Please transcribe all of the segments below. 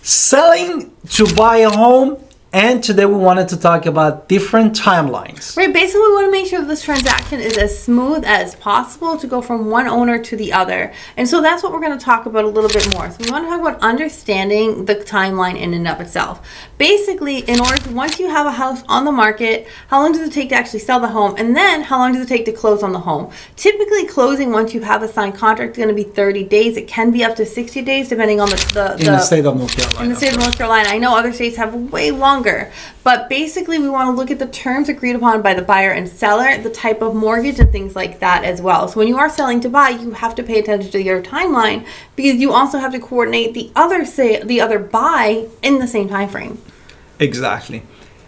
Selling to buy a home, and today we wanted to talk about different timelines. Right, basically we want to make sure that this transaction is as smooth as possible to go from one owner to the other. And so that's what we're going to talk about a little bit more. So we want to talk about understanding the timeline in and of itself. Basically, in order to, once you have a house on the market, how long does it take to actually sell the home? And then how long does it take to close on the home? Typically closing once you have a signed contract is going to be 30 days. It can be up to 60 days depending on the in the state of North Carolina. In the state of North Carolina. I know other states have way longer. But basically, we want to look at the terms agreed upon by the buyer and seller, the type of mortgage and things like that as well. So when you are selling to buy, you have to pay attention to your timeline because you also have to coordinate the other buy in the same time frame. Exactly.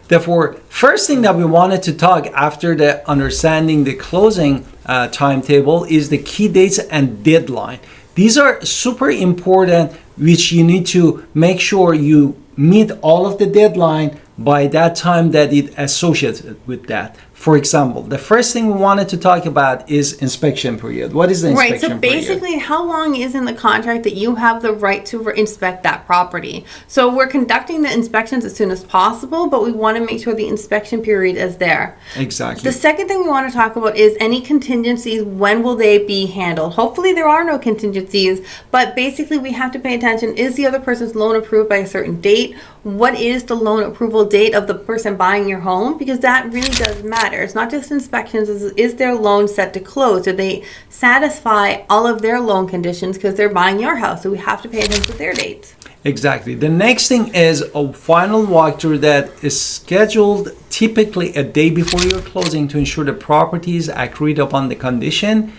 Therefore, first thing that we wanted to talk after the understanding the closing timetable is the key dates and deadline. These are super important, which you need to make sure you meet all of the deadline by that time that it associated with that. For example, the first thing we wanted to talk about is inspection period. What is the inspection period? Right, so basically how long is in the contract that you have the right to inspect that property? So we're conducting the inspections as soon as possible, but we want to make sure the inspection period is there. Exactly. The second thing we want to talk about is any contingencies. When will they be handled? Hopefully there are no contingencies, but basically we have to pay attention. Is the other person's loan approved by a certain date? What is the loan approval date of the person buying your home? Because that really does matter. It's not just inspections. Is their loan set to close? Do they satisfy all of their loan conditions because they're buying your house? So we have to pay attention to their dates. Exactly. The next thing is a final walkthrough that is scheduled typically a day before your closing to ensure the property is agreed upon the condition.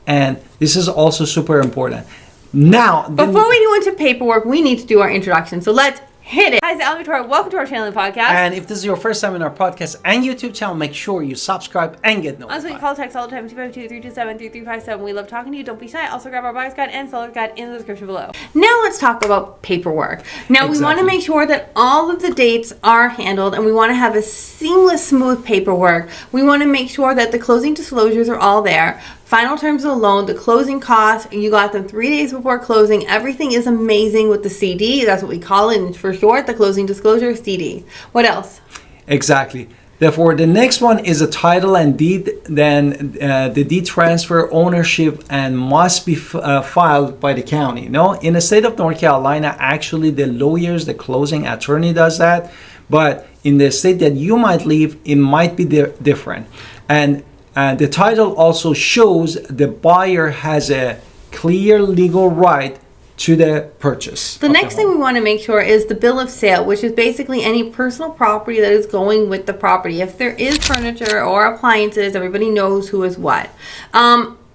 And this is also super important. Now, before we go into paperwork, we need to do our introduction. So let's hit it. Hi, it's Alan Victoria. Welcome to our channel and podcast. And if this is your first time in our podcast and YouTube channel, make sure you subscribe and get notified. Also, you call text all the time, 252-327-3357. We love talking to you. Don't be shy. Also, grab our buyer's guide and seller's guide in the description below. Now, let's talk about paperwork. Now, we want to make sure that all of the dates are handled and we want to have a seamless, smooth paperwork. We want to make sure that the closing disclosures are all there. Final terms of the loan, the closing costs, you got them 3 days before closing. Everything is amazing with the CD. That's what we call it for short, the closing disclosure CD. What else? Exactly. Therefore, the next one is a title and deed. Then the deed transfer ownership and must be filed by the county. No, in the state of North Carolina, actually the lawyers, the closing attorney does that. But in the state that you might live, it might be different. And the title also shows the buyer has a clear legal right to the purchase. The next thing we want to make sure is the bill of sale, which is basically any personal property that is going with the property. If there is furniture or appliances, everybody knows who is what.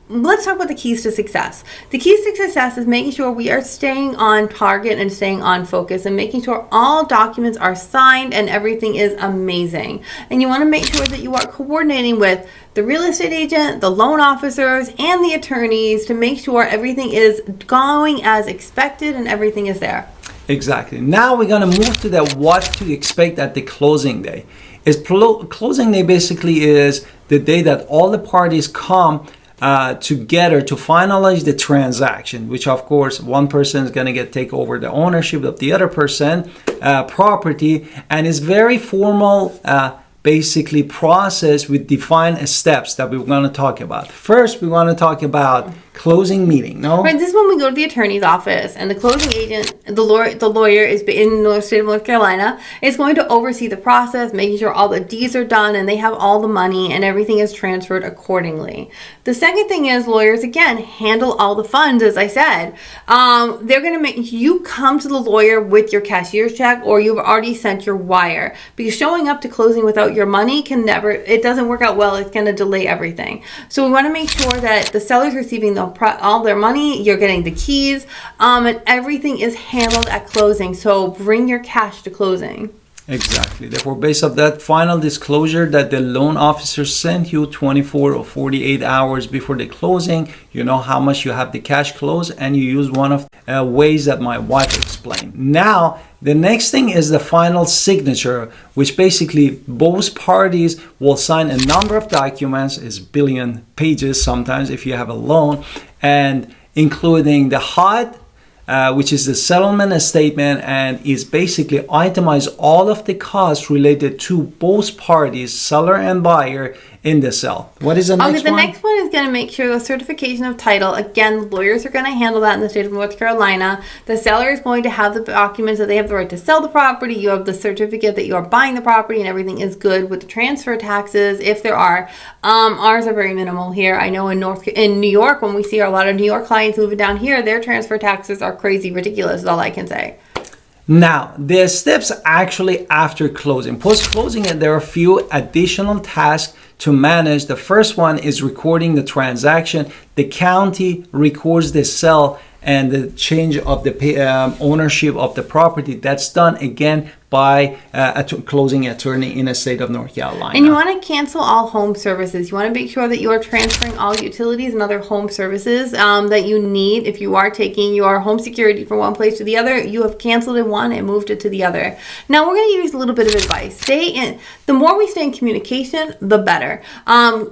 Let's talk about the keys to success. The keys to success is making sure we are staying on target and staying on focus and making sure all documents are signed and everything is amazing. And you want to make sure that you are coordinating with the real estate agent, the loan officers, and the attorneys to make sure everything is going as expected and everything is there. Exactly. Now we're going to move to the what to expect at the closing day. Closing day basically is the day that all the parties come together to finalize the transaction, which of course one person is going to take over the ownership of the other person property, and it's very formal basically process with defined steps that we're going to talk about. First, we want to talk about closing meeting. No, right. This is when we go to the attorney's office, and the closing agent, the lawyer is in the state of North Carolina, is going to oversee the process, making sure all the deeds are done and they have all the money and everything is transferred accordingly. The second thing is lawyers again handle all the funds. As I said, they're going to make you come to the lawyer with your cashier's check, or you've already sent your wire, because showing up to closing without your money it doesn't work out well. It's going to delay everything. So we want to make sure that the seller's receiving all their money, you're getting the keys, and everything is handled at closing. So bring your cash to closing. Exactly. Therefore, based on that final disclosure that the loan officer sent you 24 or 48 hours before the closing, you know how much you have the cash close, and you use one of ways that my wife explained. Now, the next thing is the final signature, which basically both parties will sign a number of documents, is billion pages sometimes if you have a loan, and including the HUD, which is the settlement statement, and is basically itemize all of the costs related to both parties, seller and buyer, in the sale. What is the next one? The next one is going to make sure the certification of title. Again, the lawyers are going to handle that in the state of North Carolina. The seller is going to have the documents that they have the right to sell the property. You have the certificate that you are buying the property and everything is good with the transfer taxes, if there are. Ours are very minimal here. I know in New York, when we see a lot of New York clients moving down here, their transfer taxes are crazy ridiculous, is all I can say. Now, the steps actually after closing. Post-closing, there are a few additional tasks to manage. The first one is recording the transaction. The county records the sale and the change of the ownership of the property. That's done again by a closing attorney in the state of North Carolina. And you want to cancel all home services. You want to make sure that you are transferring all utilities and other home services that you need. If you are taking your home security from one place to the other, you have canceled in one and moved it to the other. Now we're going to use a little bit of advice. The more we stay in communication, the better.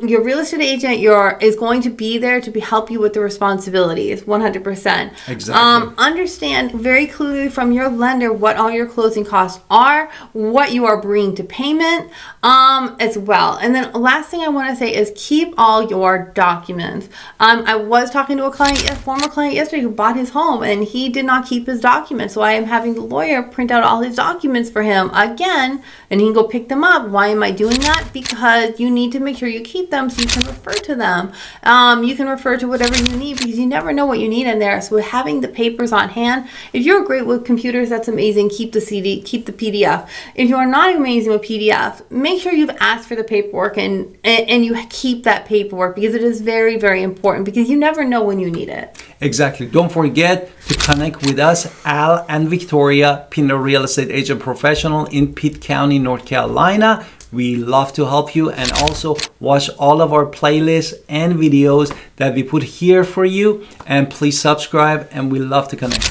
Your real estate agent is going to be there to help you with the responsibilities, 100%. Exactly. Understand very clearly from your lender what all your closing costs are, what you are bringing to payment as well. And then last thing I want to say is keep all your documents. I was talking to a former client yesterday who bought his home and he did not keep his documents. So I am having the lawyer print out all his documents for him again, and he can go pick them up. Why am I doing that? Because you need to make sure you keep them so you can refer to them. You can refer to whatever you need because you never know what you need in there. So having the papers on hand, if you're great with computers, that's amazing. Keep the CD, keep the PDF. If you are not amazing with PDF, make sure you've asked for the paperwork and you keep that paperwork because it is very, very important because you never know when you need it. Exactly. Don't forget to connect with us, Al and Victoria, Pinder Real Estate Agent Professional in Pitt County, North Carolina. We love to help you, and also watch all of our playlists and videos that we put here for you. And please subscribe, and we love to connect.